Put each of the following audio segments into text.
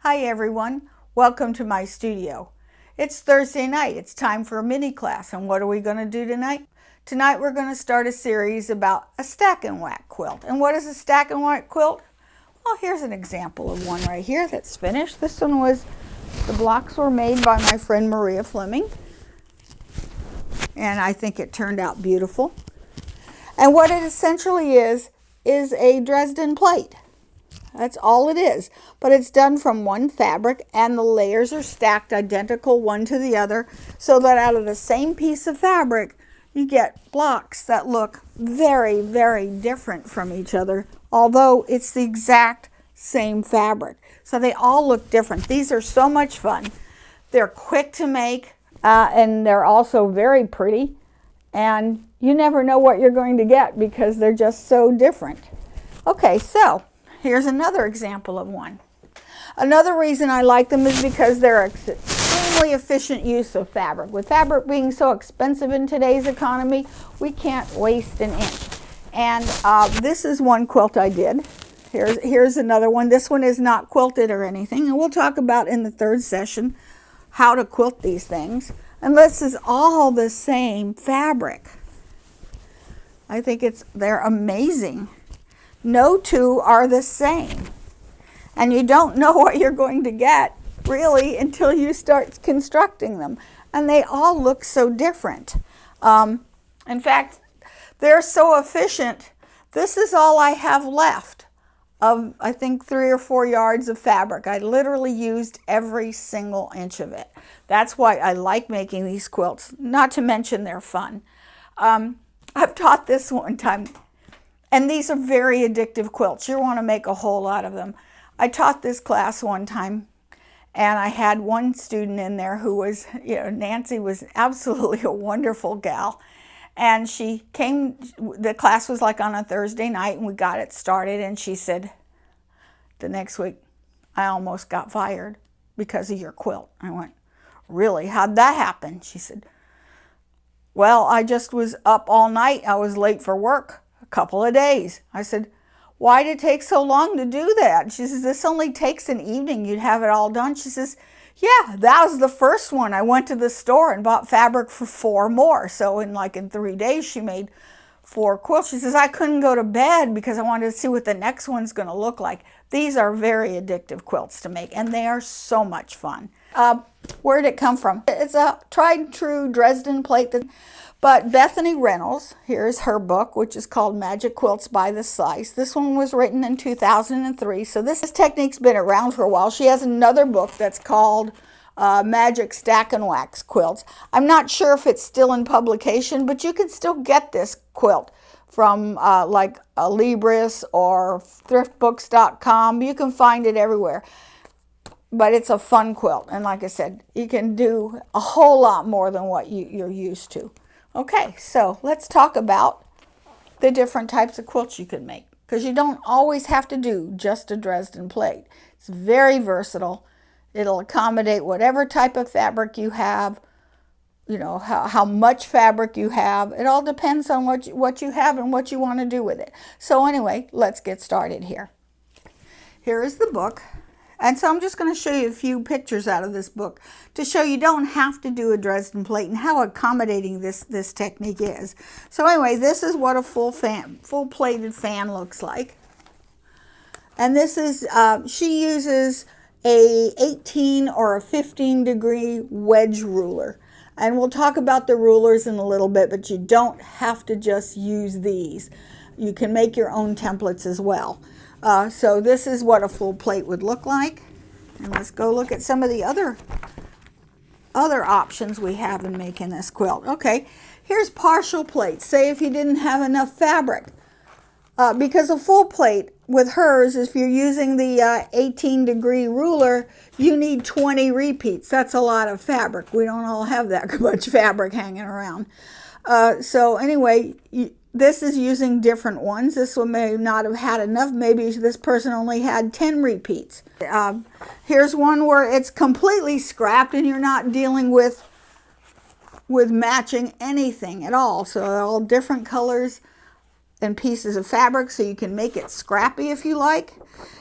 Hi everyone, welcome to my studio. It's Thursday night, it's time for a mini class, and what are we going to do tonight? Tonight we're going to start a series about a stack and whack quilt. And what is a stack and whack quilt? Well, here's an example of one right here that's finished. This one the blocks were made by my friend Maria Fleming, and I think it turned out beautiful. And what it essentially is a Dresden plate. That's all it is, but it's done from one fabric and the layers are stacked identical one to the other so that out of the same piece of fabric you get blocks that look very, very different from each other, although it's the exact same fabric. So they all look different. These are so much fun. They're quick to make and they're also very pretty, and you never know what you're going to get because they're just so different. Okay, so here's another example of one. Another reason I like them is because they're extremely efficient use of fabric. With fabric being so expensive in today's economy, we can't waste an inch. And this is one quilt I did. Here's another one. This one is not quilted or anything, and we'll talk about in the third session how to quilt these things. And this is all the same fabric. I think they're amazing. No two are the same, and you don't know what you're going to get really until you start constructing them, and they all look so different. In fact, they're so efficient. This is all I have left of, I think, 3 or 4 yards of fabric. I literally used every single inch of it. That's why I like making these quilts, not to mention they're fun. I've taught this one time. And these are very addictive quilts. You want to make a whole lot of them. I taught this class one time, and I had one student in there who was, Nancy was absolutely a wonderful gal. And she came, the class was like on a Thursday night, and we got it started, and she said, the next week, I almost got fired because of your quilt. I went, really? How'd that happen? She said, well, I just was up all night. I was late for work. Couple of days. I said, why did it take so long to do that? She says, this only takes an evening. You'd have it all done. She says, yeah, that was the first one. I went to the store and bought fabric for 4 more. So in 3 days, she made 4 quilts. She says, I couldn't go to bed because I wanted to see what the next one's going to look like. These are very addictive quilts to make, and they are so much fun. Where did it come from? It's a tried and true Dresden plate. But Bethany Reynolds, here's her book, which is called Magic Quilts by the Slice. This one was written in 2003, so this technique's been around for a while. She has another book that's called Magic Stack and Wax Quilts. I'm not sure if it's still in publication, but you can still get this quilt from like Libris or thriftbooks.com. You can find it everywhere. But it's a fun quilt, and like I said, you can do a whole lot more than what you're used to. Okay, so let's talk about the different types of quilts you can make, because you don't always have to do just a Dresden plate. It's very versatile. It'll accommodate whatever type of fabric you have, how much fabric you have. It all depends on what you have and what you want to do with it. So anyway, let's get started here. Here is the book. And so I'm just going to show you a few pictures out of this book to show you don't have to do a Dresden plate and how accommodating this technique is. So anyway, this is what a full plated fan looks like. And this is, she uses a 18 or a 15 degree wedge ruler. And we'll talk about the rulers in a little bit, but you don't have to just use these. You can make your own templates as well. So this is what a full plate would look like. And let's go look at some of the other options we have in making this quilt. Okay, here's partial plates. Say if you didn't have enough fabric. Because a full plate with hers, if you're using the 18 degree ruler, you need 20 repeats. That's a lot of fabric. We don't all have that much fabric hanging around. So anyway, this is using different ones. This one may not have had enough. Maybe this person only had 10 repeats. Here's one where it's completely scrapped and you're not dealing with matching anything at all. So they're all different colors. and pieces of fabric so you can make it scrappy if you like.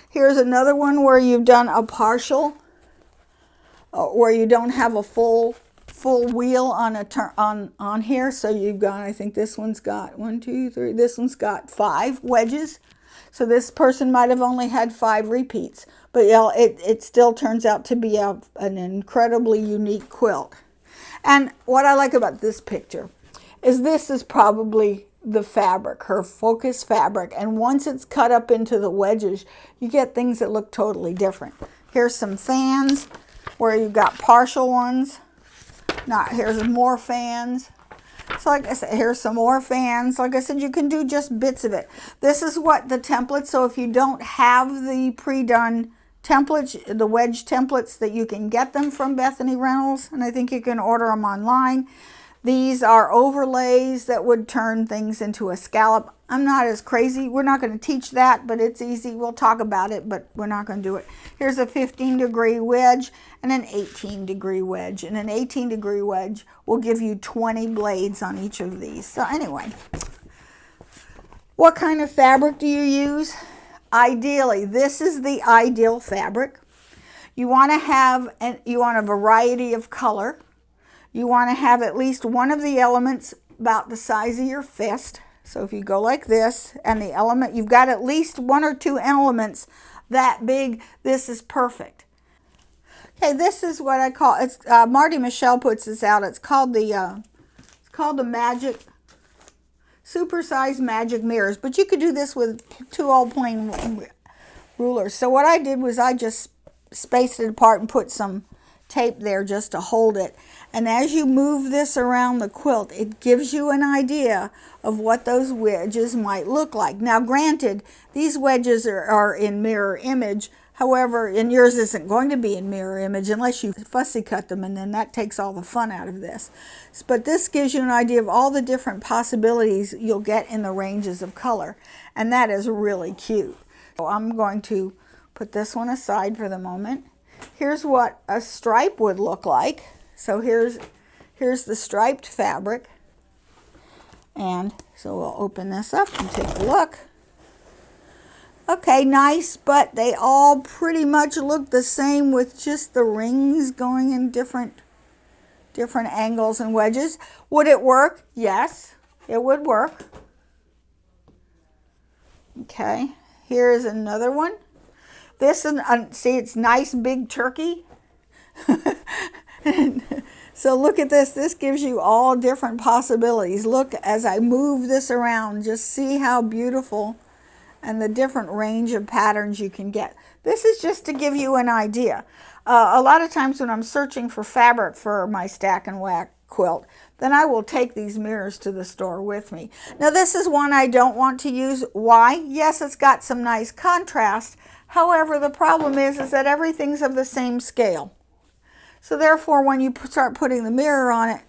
Here's another one where you've done a partial, where you don't have a full wheel on on here. So you've got, I think this one's got 1, 2, 3, this one's got 5 wedges. So this person might have only had 5 repeats, but yeah, it still turns out to be an incredibly unique quilt. And what I like about this picture is this is probably the fabric, her focus fabric. And once it's cut up into the wedges, you get things that look totally different. Here's some fans where you've got partial ones. Now, here's more fans. So like I said, here's some more fans. Like I said, you can do just bits of it. This is what the template, so if you don't have the pre-done templates, the wedge templates, that you can get them from Bethany Reynolds, and I think you can order them online. These are overlays that would turn things into a scallop. I'm not as crazy. We're not going to teach that, but it's easy. We'll talk about it, but we're not going to do it. Here's a 15-degree wedge and an 18-degree wedge. And an 18-degree wedge will give you 20 blades on each of these. So anyway, what kind of fabric do you use? Ideally, this is the ideal fabric. You want to have, you want a variety of color. You want to have at least one of the elements about the size of your fist. So if you go like this, and the element, you've got at least 1 or 2 elements that big, this is perfect. Okay, this is what I call, it's Marty Michelle puts this out. It's called the magic, supersized magic mirrors. But you could do this with 2 old plain rulers. So what I did was I just spaced it apart and put some tape there just to hold it. And as you move this around the quilt, it gives you an idea of what those wedges might look like. Now granted, these wedges are in mirror image. However, and yours isn't going to be in mirror image unless you fussy cut them, and then that takes all the fun out of this. But this gives you an idea of all the different possibilities you'll get in the ranges of color. And that is really cute. So I'm going to put this one aside for the moment. Here's what a stripe would look like. So here's the striped fabric. And so we'll open this up and take a look. Okay, nice, but they all pretty much look the same with just the rings going in different angles and wedges. Would it work? Yes, it would work. Okay, here's another one. This is, see, it's nice big turkey. So look at this. This gives you all different possibilities. Look, as I move this around, just see how beautiful and the different range of patterns you can get. This is just to give you an idea. A lot of times when I'm searching for fabric for my stack and whack quilt, then I will take these mirrors to the store with me. Now this is one I don't want to use. Why? Yes, it's got some nice contrast. However, the problem is that everything's of the same scale. So therefore, when you start putting the mirror on it,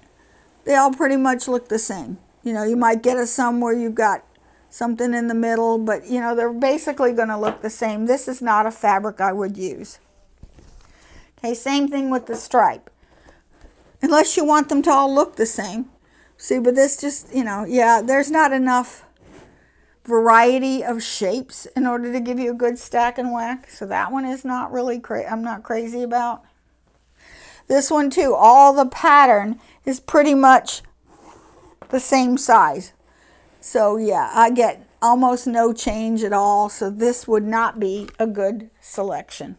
they all pretty much look the same. You know, you might get some where you've got something in the middle, but you know, they're basically going to look the same. This is not a fabric I would use. Okay, same thing with the stripe. Unless you want them to all look the same. See, but this just, you know, yeah, there's not enough variety of shapes in order to give you a good stack and whack. So that one is not really, I'm not crazy about. This one too, all the pattern is pretty much the same size. So yeah, I get almost no change at all. So this would not be a good selection.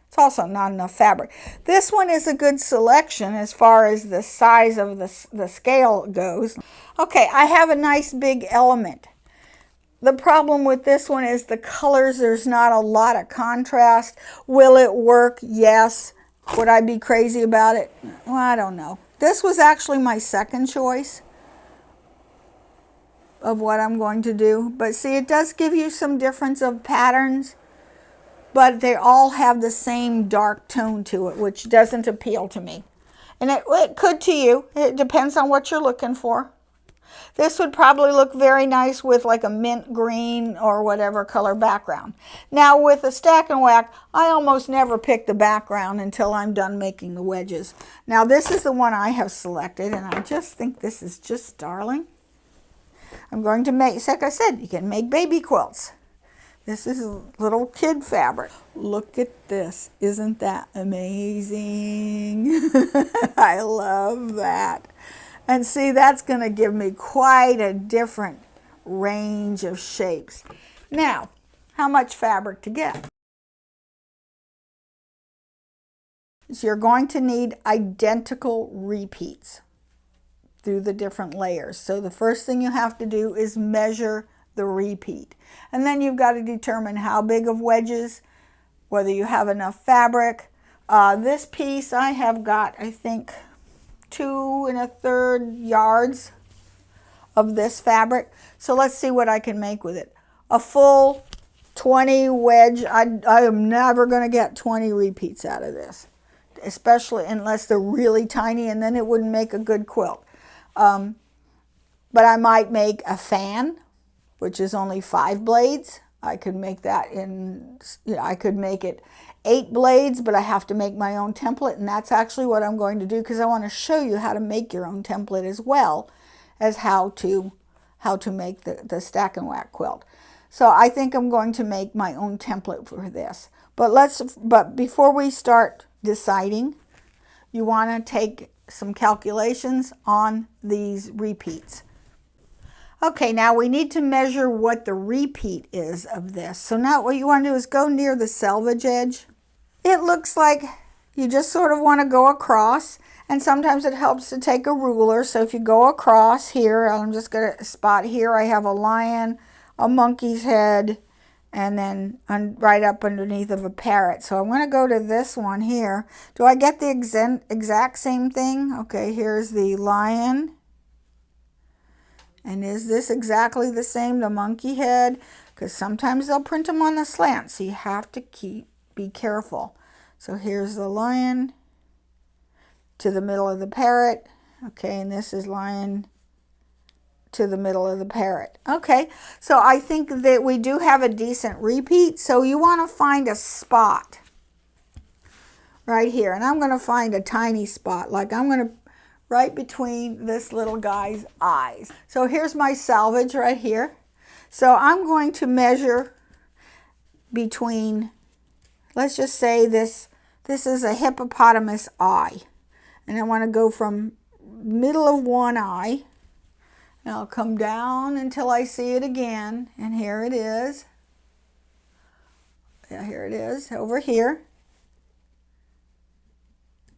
It's also not enough fabric. This one is a good selection as far as the size of the scale goes. Okay, I have a nice big element. The problem with this one is the colors. There's not a lot of contrast. Will it work? Yes. Would I be crazy about it? Well, I don't know. This was actually my second choice of what I'm going to do. But see, it does give you some difference of patterns, but they all have the same dark tone to it, which doesn't appeal to me. And it could to you. It depends on what you're looking for. This would probably look very nice with like a mint green or whatever color background. Now with a stack and whack, I almost never pick the background until I'm done making the wedges. Now this is the one I have selected, and I just think this is just darling. I'm going to make, like I said, you can make baby quilts. This is little kid fabric. Look at this. Isn't that amazing? I love that. And see, that's going to give me quite a different range of shapes. Now, how much fabric to get? So you're going to need identical repeats through the different layers. So the first thing you have to do is measure the repeat. And then you've got to determine how big of wedges, whether you have enough fabric. This piece I have got, I think, 2 1/3 yards of this fabric. So let's see what I can make with it. A full 20 wedge, I am never going to get 20 repeats out of this, especially unless they're really tiny, and then it wouldn't make a good quilt. But I might make a fan, which is only 5 blades. I could make that in, I could make it 8 blades, but I have to make my own template, and that's actually what I'm going to do, because I want to show you how to make your own template as well as how to make the stack and whack quilt. So I think I'm going to make my own template for this. But before we start deciding, you want to take some calculations on these repeats. Okay, now we need to measure what the repeat is of this. So now what you want to do is go near the selvage edge. It looks like you just sort of want to go across, and sometimes it helps to take a ruler. So if you go across here, I'm just going to spot here, I have a lion, a monkey's head, and then right up underneath of a parrot. So I'm going to go to this one here. Do I get the exact same thing? Okay, here's the lion. And is this exactly the same, the monkey head? Because sometimes they'll print them on the slant, so you have to be careful. So here's the lion to the middle of the parrot. Okay, and this is lion to the middle of the parrot. Okay, so I think that we do have a decent repeat. So you want to find a spot right here. And I'm going to find a tiny spot. Like I'm going to right between this little guy's eyes. So here's my selvage right here. So I'm going to measure between, let's just say this is a hippopotamus eye. And I want to go from middle of one eye, and I'll come down until I see it again. And here it is. Yeah, here it is, over here,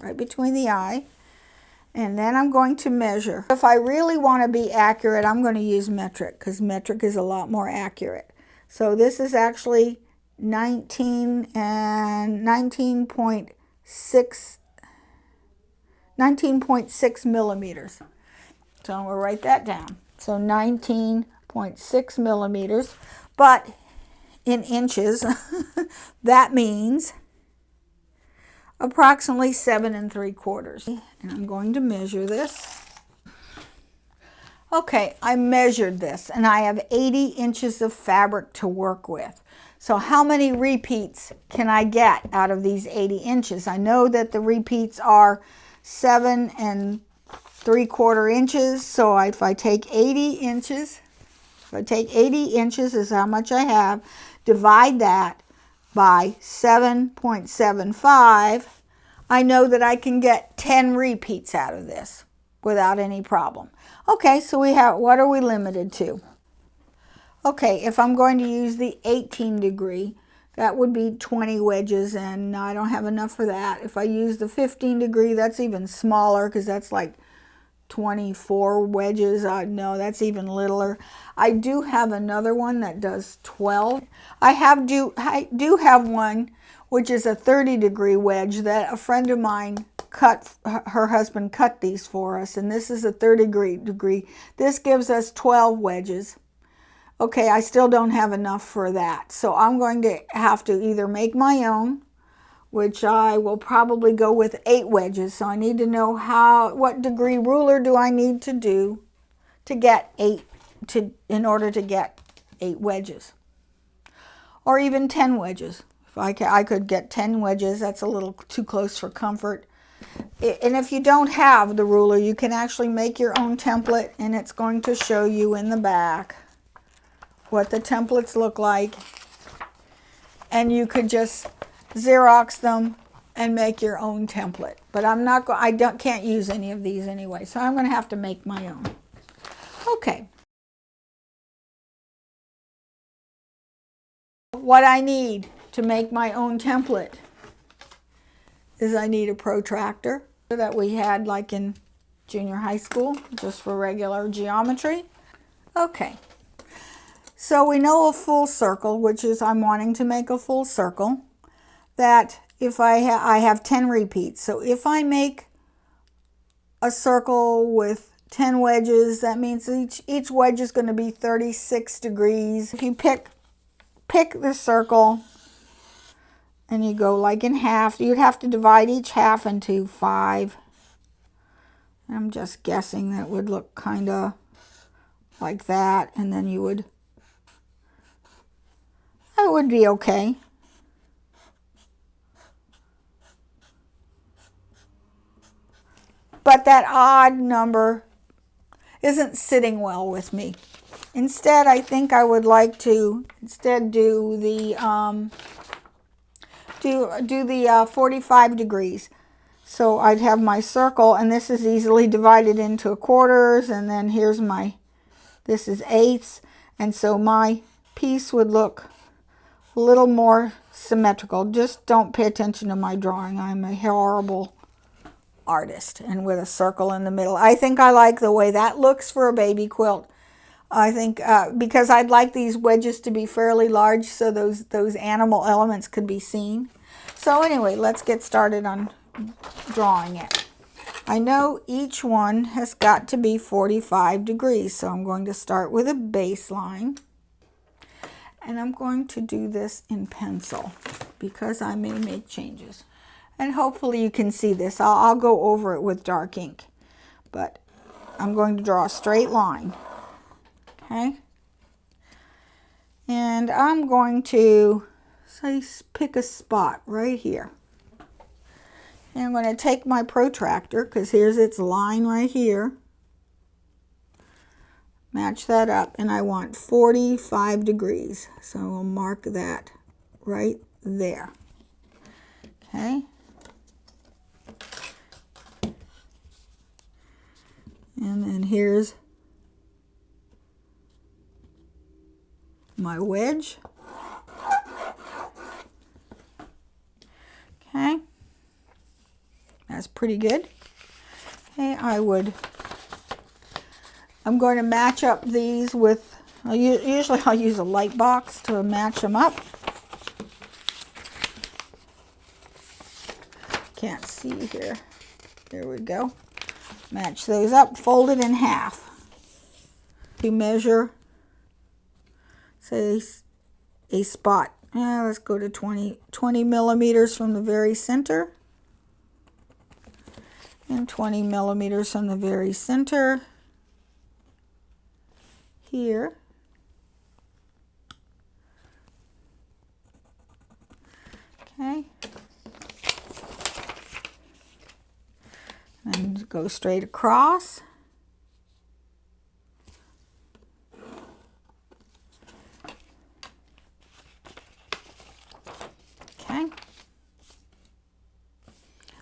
right between the eye. And then I'm going to measure. If I really want to be accurate, I'm going to use metric, because metric is a lot more accurate. So this is actually 19.6 millimeters. So I'm going to write that down. So 19.6 millimeters, but in inches, that means approximately 7 3/4. And I'm going to measure this. Okay, I measured this, and I have 80 inches of fabric to work with. So how many repeats can I get out of these 80 inches? I know that the repeats are 7 3/4 inches. So if I take 80 inches, is how much I have, divide that by 7.75, I know that I can get 10 repeats out of this without any problem. Okay, so what are we limited to? Okay, if I'm going to use the 18 degree, that would be 20 wedges, and I don't have enough for that. If I use the 15 degree, that's even smaller, because that's like 24 wedges. No, that's even littler. I do have another one that does 12. I do have one which is a 30 degree wedge that a friend of mine her husband cut these for us, and this is a 30 degree. This gives us 12 wedges. Okay, I still don't have enough for that, so I'm going to have to either make my own, which I will probably go with 8 wedges. So I need to know what degree ruler do I need to do to get in order to get 8 wedges, or even 10 wedges. If I could get 10 wedges, that's a little too close for comfort. And if you don't have the ruler, you can actually make your own template, and it's going to show you in the back what the templates look like. And you could just Xerox them and make your own template. But can't use any of these anyway, so I'm going to have to make my own. Okay. What I need to make my own template is I need a protractor that we had like in junior high school, just for regular geometry. Okay. So we know a full circle, which is I'm wanting to make a full circle, that if I have 10 repeats. So if I make a circle with 10 wedges, that means each wedge is going to be 36 degrees. If you pick the circle and you go like in half, you'd have to divide each half into 5. I'm just guessing that would look kind of like that, and then that would be okay. But that odd number isn't sitting well with me. Instead, I think I would like to do the 45 degrees. So I'd have my circle, and this is easily divided into quarters, and then here's this is eighths, and so my piece would look a little more symmetrical. Just don't pay attention to my drawing. I'm a horrible artist. And with a circle in the middle, I think I like the way that looks for a baby quilt. I think because I'd like these wedges to be fairly large so those animal elements could be seen. So anyway, let's get started on drawing it. I know each one has got to be 45 degrees, so I'm going to start with a baseline. And I'm going to do this in pencil because I may make changes. And hopefully you can see this. I'll go over it with dark ink. But I'm going to draw a straight line. Okay? And I'm going to pick a spot right here. And I'm going to take my protractor, because here's its line right here. Match that up, and I want 45 degrees. So I'll mark that right there. Okay. And then here's my wedge. Okay. That's pretty good. Okay, I'm going to match up these with, usually I'll use a light box to match them up. Can't see here. There we go. Match those up, fold it in half. To measure, say, a spot. Let's go to 20 millimeters from the very center. And 20 millimeters from the very center here. Okay. And go straight across. Okay.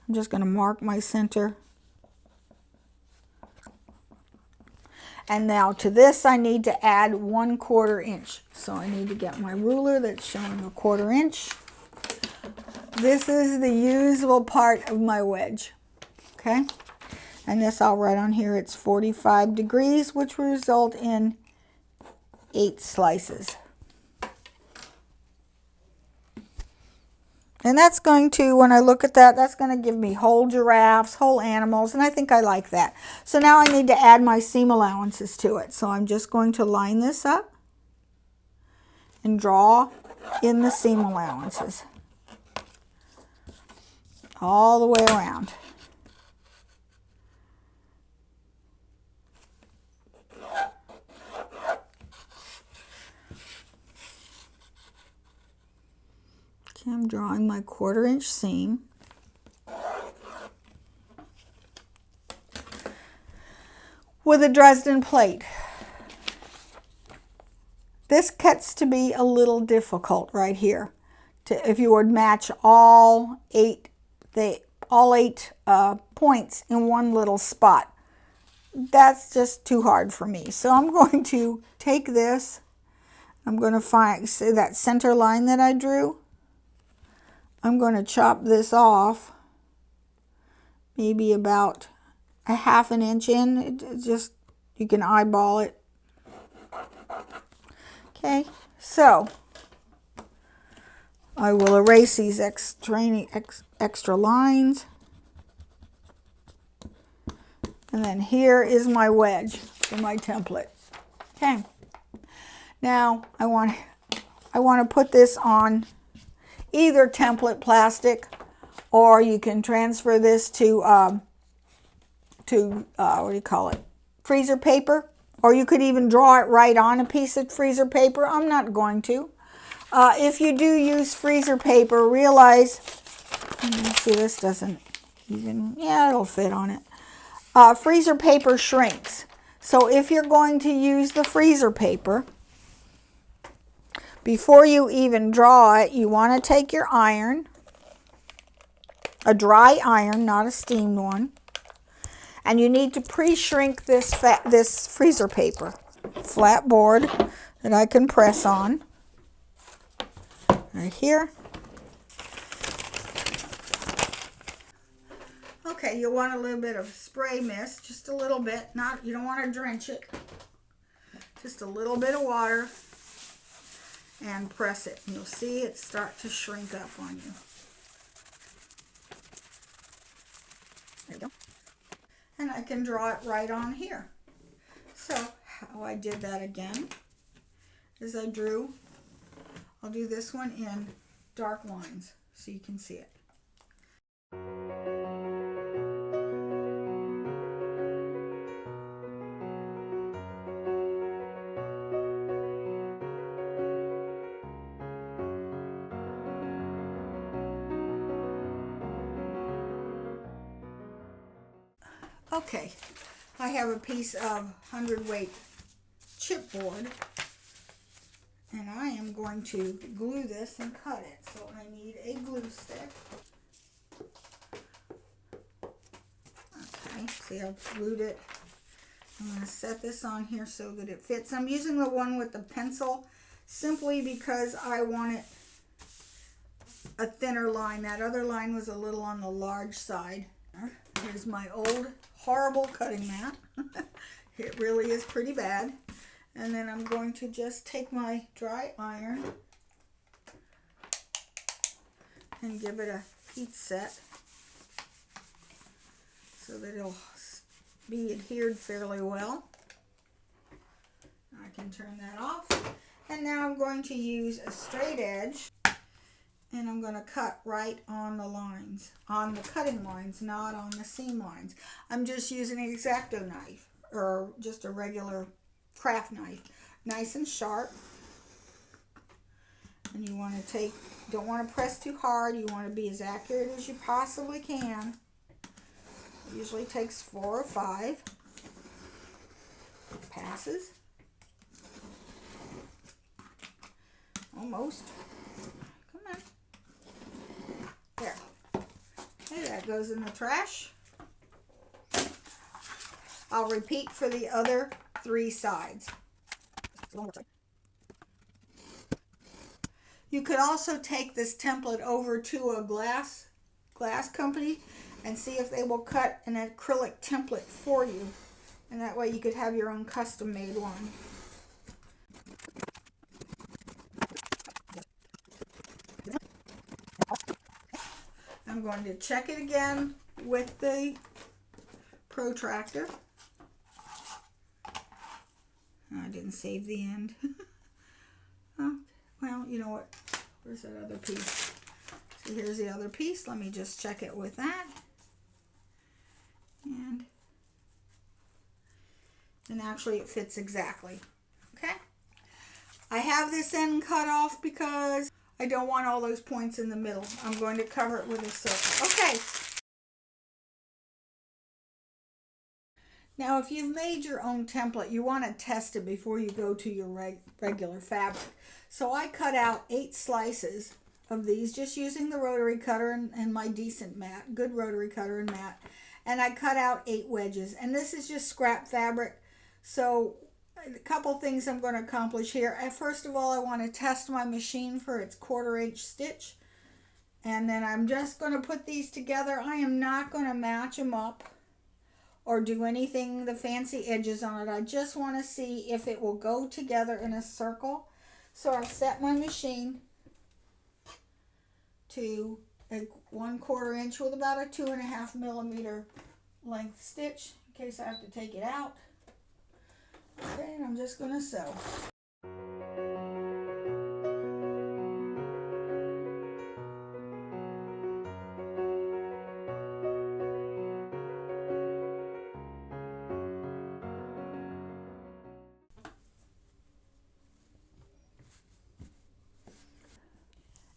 I'm just going to mark my center. And now to this I need to add 1/4 inch. So I need to get my ruler that's showing 1/4 inch. This is the usable part of my wedge. Okay. And this I'll write on here, it's 45 degrees, which will result in 8 slices. And that's going to, when I look at that, that's going to give me whole giraffes, whole animals, and I think I like that. So now I need to add my seam allowances to it. So I'm just going to line this up and draw in the seam allowances all the way around. I'm drawing my 1/4 inch seam. with a Dresden plate. This gets to be a little difficult right here. If you would match all eight points in one little spot. That's just too hard for me. So I'm going to take this. I'm going to see that center line that I drew. I'm going to chop this off, maybe about a ½ inch in. You can eyeball it. Okay, so I will erase these extra lines. And then here is my wedge for my template. Okay. Now I want to put this on either template plastic, or you can transfer this to what do you call it? Freezer paper, or you could even draw it right on a piece of freezer paper. I'm not going to. If you do use freezer paper, realize, see, this doesn't even, yeah, it'll fit on it. Freezer paper shrinks. So if you're going to use the freezer paper, before you even draw it, you want to take your iron, a dry iron, not a steamed one, and you need to pre-shrink this freezer paper. Flat board that I can press on. Right here. Okay, you'll want a little bit of spray mist, just a little bit. You don't want to drench it. Just a little bit of water, and press it. And you'll see it start to shrink up on you. There you go. And I can draw it right on here. So how I did that again is I'll do this one in dark lines so you can see it. Okay, I have a piece of 100-weight chipboard, and I am going to glue this and cut it. So I need a glue stick. Okay, see, I've glued it. I'm going to set this on here so that it fits. I'm using the one with the pencil simply because I want it a thinner line. That other line was a little on the large side. Here's my old horrible cutting mat. It really is pretty bad. And then I'm going to just take my dry iron and give it a heat set so that it'll be adhered fairly well. I can turn that off. And now I'm going to use a straight edge, and I'm going to cut right on the lines, on the cutting lines, not on the seam lines. I'm just using an X-Acto knife, or just a regular craft knife. Nice and sharp. And you want to don't want to press too hard. You want to be as accurate as you possibly can. It usually takes 4 or 5 passes. Almost. Come on. There. Okay, that goes in the trash. I'll repeat for the other 3 sides. You could also take this template over to a glass company and see if they will cut an acrylic template for you. And that way you could have your own custom made one. I'm going to check it again with the protractor. I didn't save the end. Oh, well, you know what? Where's that other piece? So here's the other piece. Let me just check it with that. And actually it fits exactly. Okay? I have this end cut off because I don't want all those points in the middle. I'm going to cover it with a circle. Okay. Now, if you've made your own template, you want to test it before you go to your regular fabric. So I cut out 8 slices of these, just using the rotary cutter and my decent mat, good rotary cutter and mat. And I cut out 8 wedges. And this is just scrap fabric. So a couple things I'm going to accomplish here. First of all, I want to test my machine for its 1/4 inch stitch. And then I'm just going to put these together. I am not going to match them up or do anything, the fancy edges on it. I just want to see if it will go together in a circle. So I've set my machine to a 1/4 inch with about a 2.5 millimeter length stitch in case I have to take it out. Okay, and I'm just going to sew.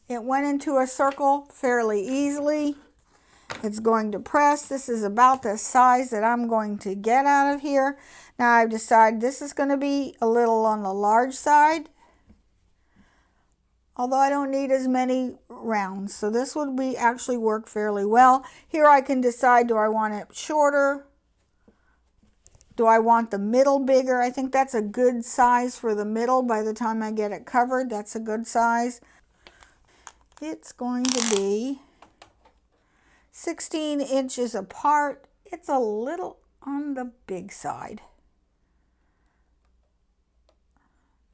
It went into a circle fairly easily. It's going to press. This is about the size that I'm going to get out of here. Now I've decided this is going to be a little on the large side, although I don't need as many rounds. So this would be actually work fairly well. Here I can decide, do I want it shorter? Do I want the middle bigger? I think that's a good size for the middle. By the time I get it covered, that's a good size. It's going to be 16 inches apart. It's a little on the big side.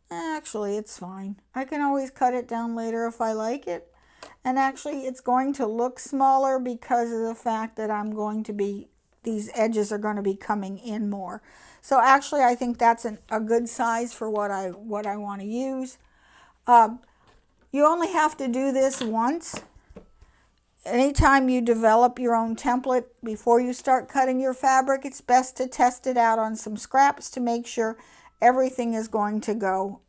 Actually, it's fine. I can always cut it down later if I like it. And actually, it's going to look smaller because of the fact that these edges are going to be coming in more. So actually, I think that's a good size for what I want to use. You only have to do this once. Anytime you develop your own template, before you start cutting your fabric, it's best to test it out on some scraps to make sure everything is going to go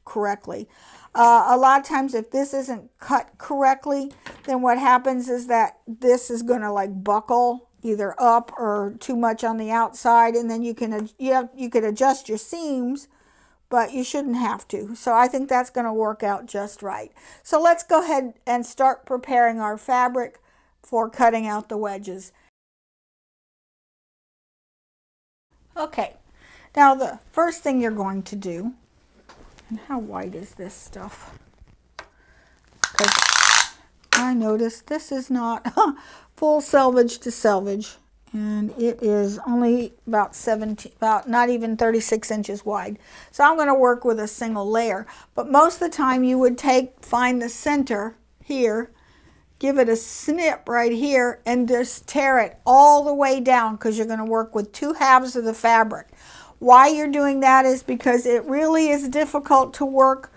correctly. A lot of times if this isn't cut correctly, then what happens is that this is going to like buckle either up or too much on the outside, and then you could adjust your seams, but you shouldn't have to. So I think that's going to work out just right. So let's go ahead and start preparing our fabric for cutting out the wedges. Okay, now the first thing you're going to do, and how white is this stuff? Because I noticed this is not full selvage to selvage. And it is only about not even 36 inches wide. So I'm going to work with a single layer. But most of the time you would find the center here, give it a snip right here, and just tear it all the way down because you're going to work with 2 halves of the fabric. Why you're doing that is because it really is difficult to work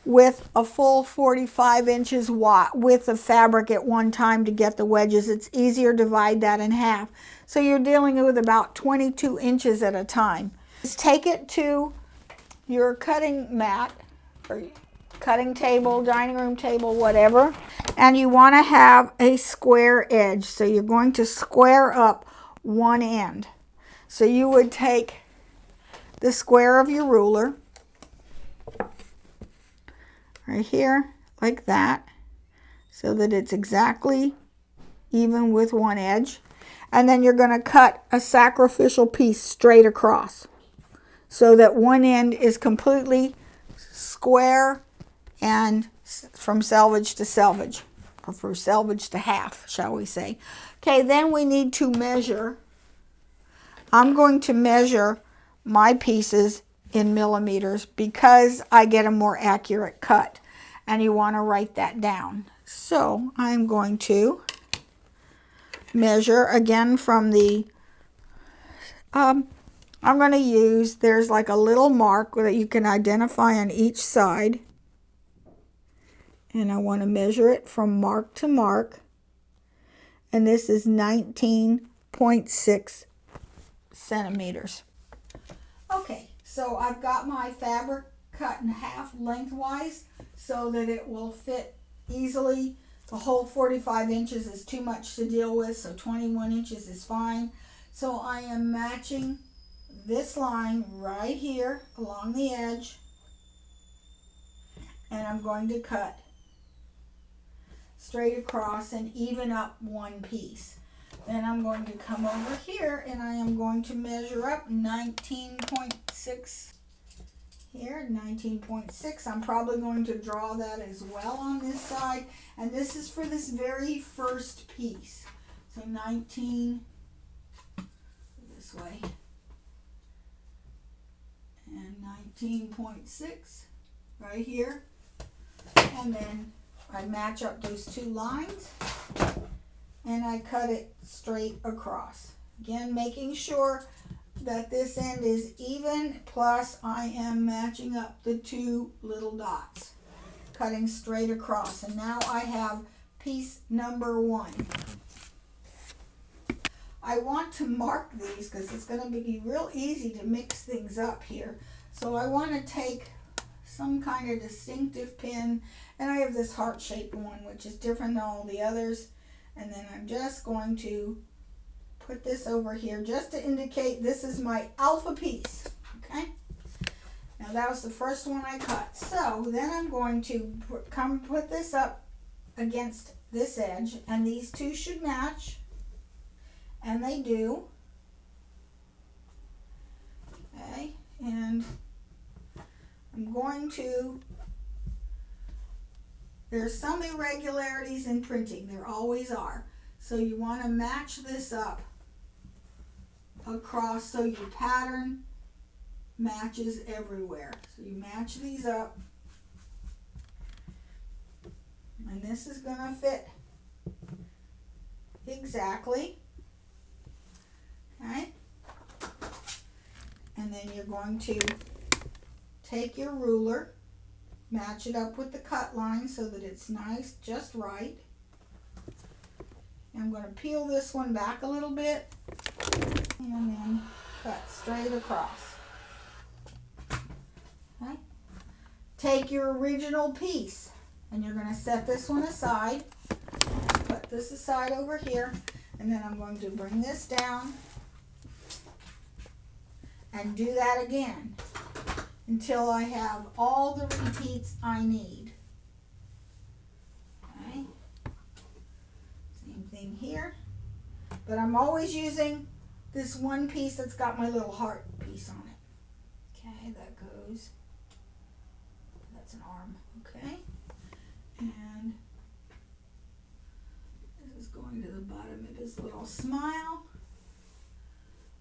with a full 45 inches width of fabric at one time to get the wedges. It's easier to divide that in half. So you're dealing with about 22 inches at a time. Just take it to your cutting mat or cutting table, dining room table, whatever, and you want to have a square edge. So you're going to square up one end. So you would take the square of your ruler right here, like that, so that it's exactly even with one edge. And then you're going to cut a sacrificial piece straight across so that one end is completely square and from selvage to selvage, or from selvage to half, shall we say. Okay, then we need to measure. I'm going to measure my pieces in millimeters because I get a more accurate cut, and you want to write that down. So I'm going to measure again from the I'm going to use, there's like a little mark that you can identify on each side, and I want to measure it from mark to mark, and this is 19.6 centimeters. Okay, so I've got my fabric cut in half lengthwise so that it will fit easily. The whole 45 inches is too much to deal with, so 21 inches is fine. So I am matching this line right here along the edge, and I'm going to cut straight across and even up one piece. Then I'm going to come over here and I am going to measure up 19.6 here, 19.6. I'm probably going to draw that as well on this side, and this is for this very first piece. So 19 this way and 19.6 right here, and then I match up those two lines and I cut it straight across. Again, making sure that this end is even, plus I am matching up the two little dots, cutting straight across. And now I have piece number 1. I want to mark these because it's going to be real easy to mix things up here. So I want to take some kind of distinctive pin, and I have this heart-shaped one which is different than all the others, and then I'm just going to put this over here just to indicate this is my alpha piece. Okay, now that was the first one I cut. So then I'm going to put this up against this edge, and these two should match, and they do. Okay, and I'm going to, there's some irregularities in printing, there always are. So you want to match this up across so your pattern matches everywhere. So you match these up, and this is going to fit exactly. Okay, and then you're going to take your ruler, match it up with the cut line so that it's nice, just right. I'm going to peel this one back a little bit and then cut straight across. Okay. Take your original piece and you're going to set this one aside. Put this aside over here, and then I'm going to bring this down and do that again until I have all the repeats I need. Okay. Same thing here, but I'm always using this one piece that's got my little heart piece on it. Okay, that goes, that's an arm, okay, and this is going to the bottom of his little smile.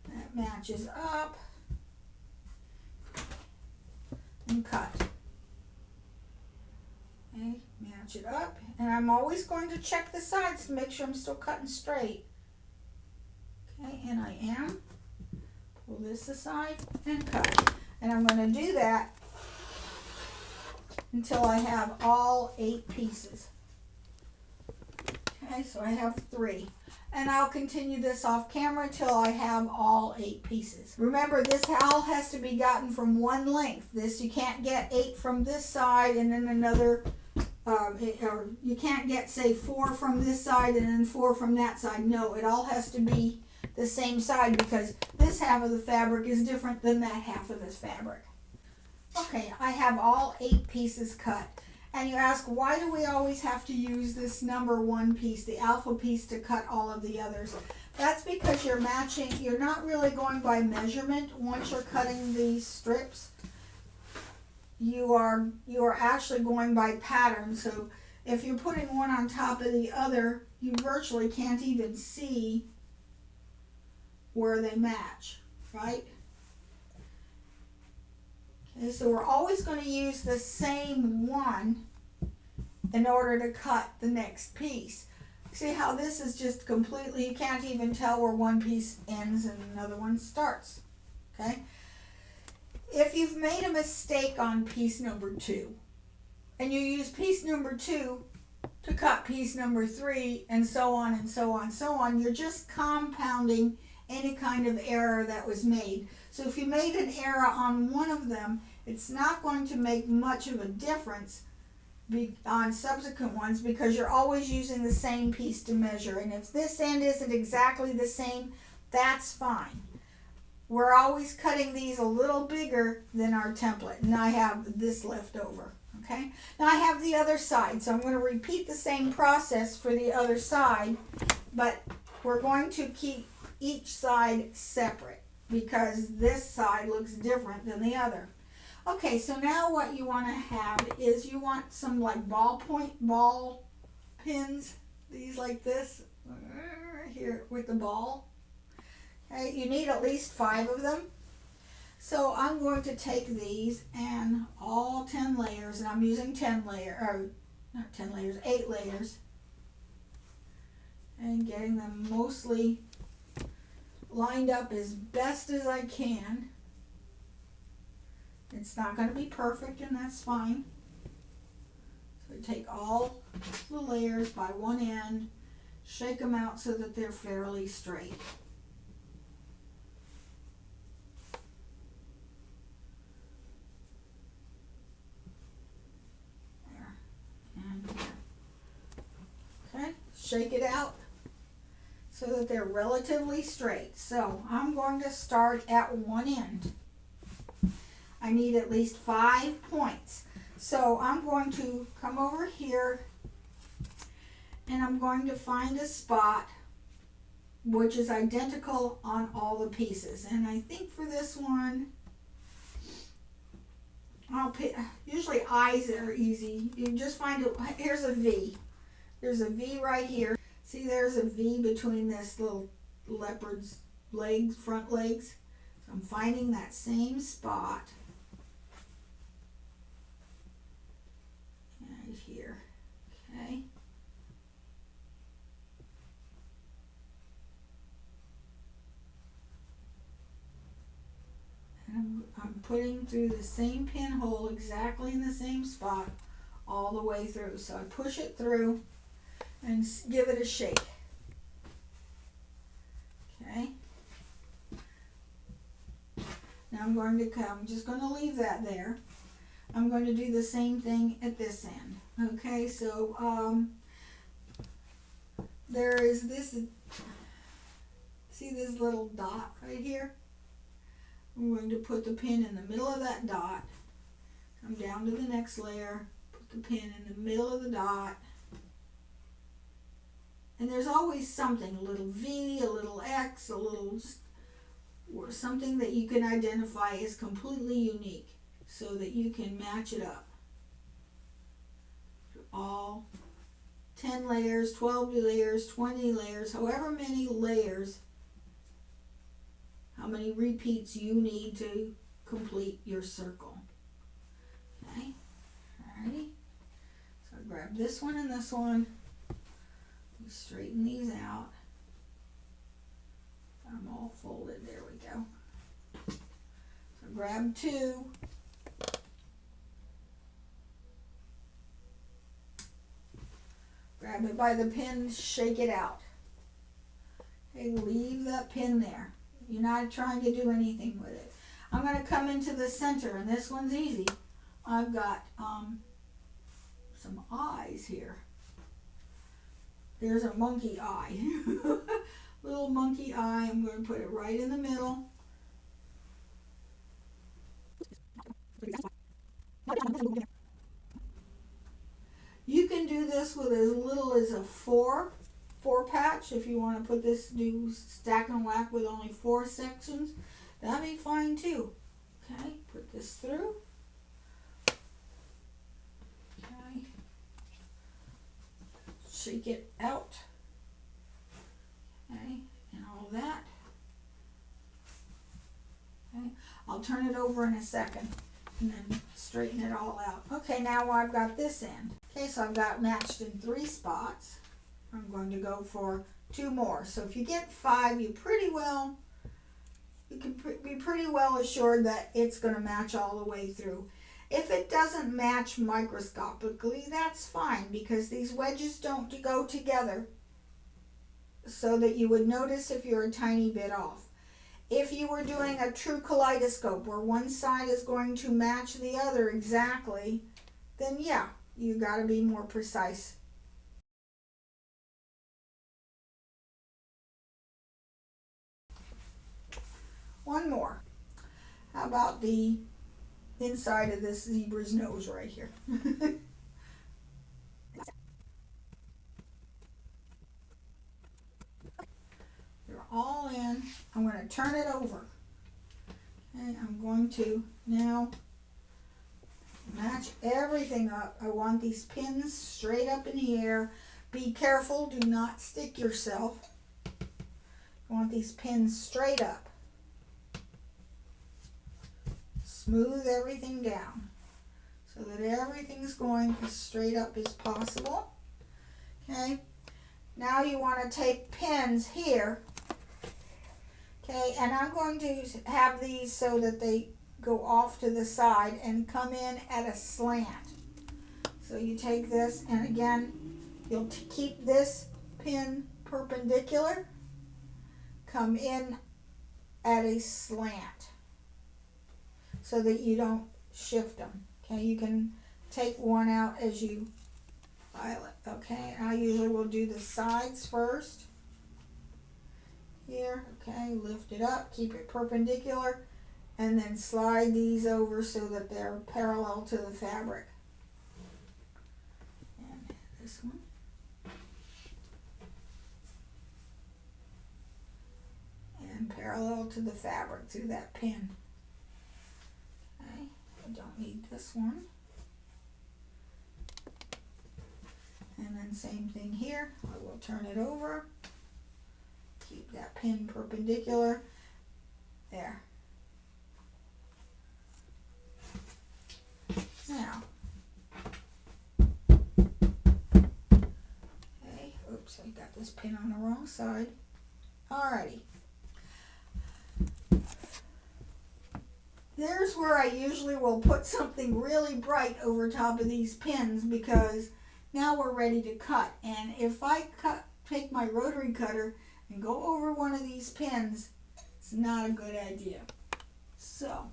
That matches up. And cut. Okay, match it up, and I'm always going to check the sides to make sure I'm still cutting straight. Okay, and I am. Pull this aside and cut. And I'm going to do that until I have all 8 pieces. Okay, so I have 3. And I'll continue this off camera till I have all 8 pieces. Remember, this all has to be gotten from one length. This, you can't get 8 from this side and then another, or you can't get, say, 4 from this side and then 4 from that side. No, it all has to be the same side because this half of the fabric is different than that half of this fabric. Okay, I have all 8 pieces cut. And you ask, why do we always have to use this number 1 piece, the alpha piece, to cut all of the others? That's because you're matching, you're not really going by measurement. Once you're cutting these strips, you are actually going by pattern. So if you're putting one on top of the other, you virtually can't even see where they match, right? Okay, so we're always going to use the same one in order to cut the next piece. See how this is just completely, you can't even tell where one piece ends and another one starts. Okay? If you've made a mistake on piece number 2 and you use piece number 2 to cut piece number 3 and so on and so on, so on, you're just compounding any kind of error that was made. So if you made an error on one of them, it's not going to make much of a difference on subsequent ones because you're always using the same piece to measure. And if this end isn't exactly the same, that's fine. we're always cutting these a little bigger than our template, and I have this left over. Okay, now I have the other side, so I'm going to repeat the same process for the other side, but we're going to keep each side separate because this side looks different than the other. Okay, so now what you want to have is you want some like ball pins, these like this, here with the ball. Okay, you need at least 5 of them. So I'm going to take these and all 10 layers, and I'm using 8 layers, and getting them mostly lined up as best as I can. It's not going to be perfect, and that's fine. So I take all the layers by one end, shake them out so that they're fairly straight. Okay, shake it out so that they're relatively straight. So I'm going to start at one end. I need at least 5 points. So I'm going to come over here and I'm going to find a spot which is identical on all the pieces. And I think for this one, I'll pick, usually eyes are easy. You just find it, here's a V. There's a V right here. See, there's a V between this little leopard's legs, front legs. So I'm finding that same spot right here. Okay. And I'm putting through the same pinhole exactly in the same spot all the way through. So I push it through and give it a shake. Okay. Now I'm just going to leave that there. I'm going to do the same thing at this end. Okay, so there is this, see this little dot right here? I'm going to put the pin in the middle of that dot, come down to the next layer, put the pin in the middle of the dot, and there's always something, a little V, a little X, a little just, or something that you can identify as completely unique so that you can match it up. All 10 layers, 12 layers, 20 layers, however many layers, how many repeats you need to complete your circle. Okay, alrighty. So I grab this one and this one. We straighten these out. Got them all folded. There we go. So grab 2. Grab it by the pin, shake it out. Okay, leave that pin there. You're not trying to do anything with it. I'm going to come into the center, and this one's easy. I've got some eyes here. There's a monkey eye. Little monkey eye. I'm going to put it right in the middle. You can do this with as little as a 4 patch. If you want to put this, do stack and whack with only 4 sections, that'd be fine too. Okay, put this through. Okay, shake it out. Okay, and all that. Okay, I'll turn it over in a second and then straighten it all out. Okay, now I've got this end. Okay, so I've got matched in 3 spots. I'm going to go for 2 more. So if you get 5, you can be pretty well assured that it's going to match all the way through. If it doesn't match microscopically, that's fine, because these wedges don't go together so that you would notice if you're a tiny bit off. If you were doing a true kaleidoscope where one side is going to match the other exactly, then yeah, you got to be more precise. One more. How about the inside of this zebra's nose right here? They're all in. I'm going to turn it over. And I'm going to now match everything up. I want these pins straight up in the air. Be careful, do not stick yourself. I want these pins straight up. Smooth everything down so that everything's going as straight up as possible. Okay, now you want to take pins here. Okay, and I'm going to have these so that they go off to the side and come in at a slant. So you take this, and again, you'll keep this pin perpendicular, come in at a slant so that you don't shift them. Okay, you can take one out as you file it. Okay, I usually will do the sides first. Here, okay, lift it up, keep it perpendicular, and then slide these over so that they're parallel to the fabric. And this one. And parallel to the fabric through that pin. Okay, I don't need this one. And then same thing here, I will turn it over. Keep that pin perpendicular. There. Now, okay, oops, I got this pin on the wrong side. Alrighty. There's where I usually will put something really bright over top of these pins because now we're ready to cut. And if I take my rotary cutter and go over one of these pins, it's not a good idea. So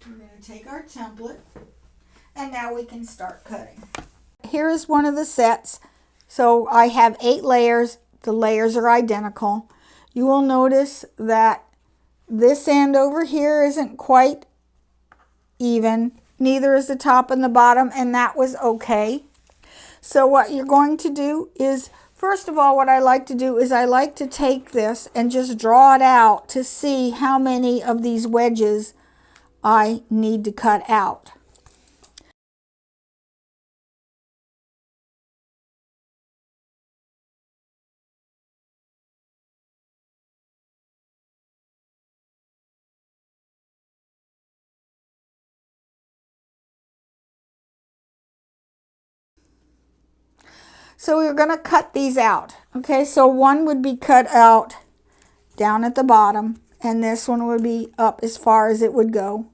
we're going to take our template and now we can start cutting. Here's one of the sets. So I have 8 layers. The layers are identical. You will notice that this end over here isn't quite even. Neither is the top and the bottom, and that was okay. So what you're going to do is, first of all, what I like to do is I like to take this and just draw it out to see how many of these wedges I need to cut out. So we're going to cut these out. Okay, so one would be cut out down at the bottom, and this one would be up as far as it would go.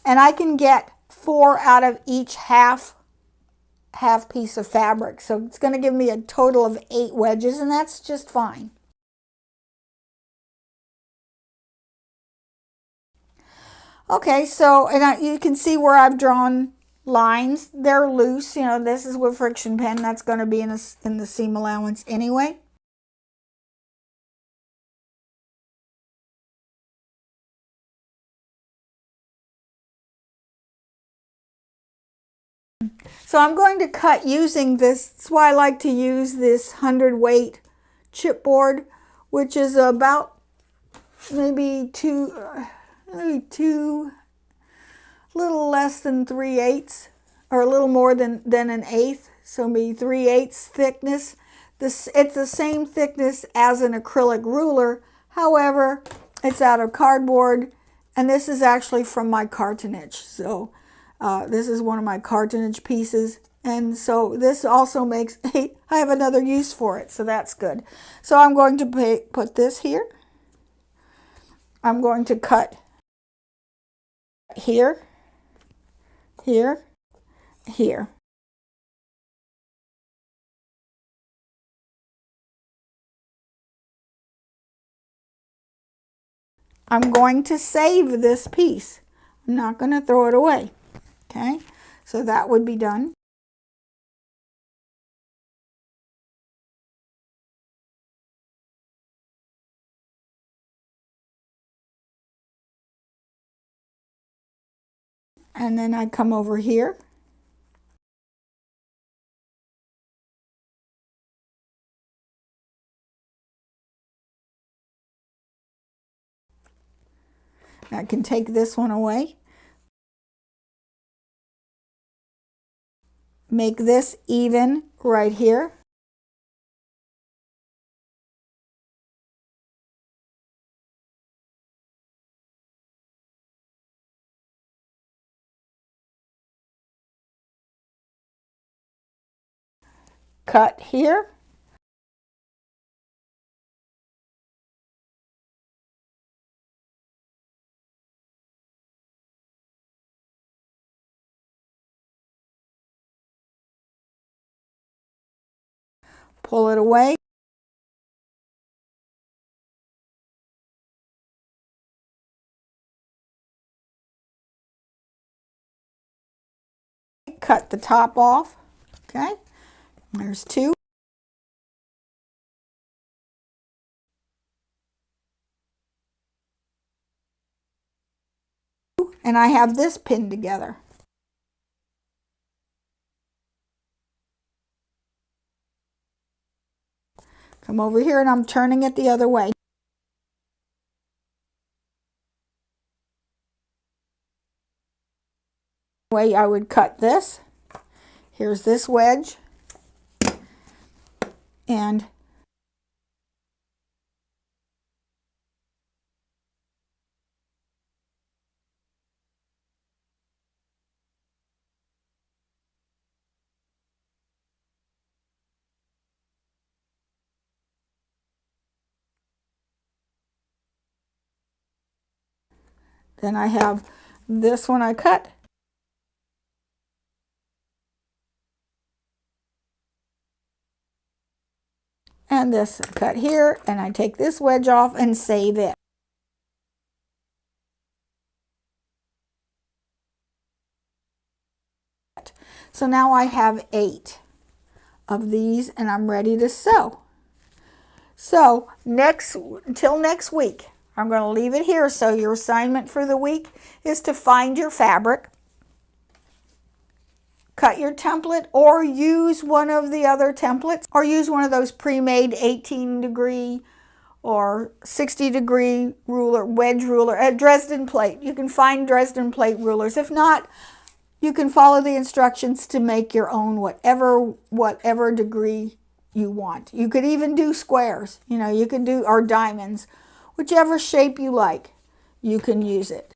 And I can get 4 out of each half piece of fabric. So it's going to give me a total of 8 wedges, and that's just fine. Okay, so you can see where I've drawn lines. They're loose. You know, this is with friction pen. That's going to be in the seam allowance anyway. So I'm going to cut using this. That's why I like to use this 100-weight chipboard, which is about maybe little less than 3/8, or a little more than an eighth. So maybe 3/8 thickness. It's the same thickness as an acrylic ruler. However, it's out of cardboard, and this is actually from my cartonnage. So this is one of my cartonnage pieces, and so this also makes I have another use for it, so that's good. So I'm going to put this here. I'm going to cut here, here, here. I'm going to save this piece. I'm not going to throw it away. Okay, so that would be done. And then I come over here. I can take this one away. Make this even right here. Cut here. Pull it away. Cut the top off. Okay, there's two. And I have this pinned together. Come over here and I'm turning it the other way. Way I would cut this. Here's this wedge. And then I have this one I cut. And this cut here, and I take this wedge off and save it. So now I have 8 of these and I'm ready to sew. So until next week, I'm going to leave it here. So your assignment for the week is to find your fabric, cut your template, or use one of the other templates, or use one of those pre-made 18-degree or 60-degree ruler, wedge ruler at Dresden Plate. You can find Dresden Plate rulers. If not, you can follow the instructions to make your own whatever degree you want. You could even do squares, you can do, or diamonds. Whichever shape you like, you can use it.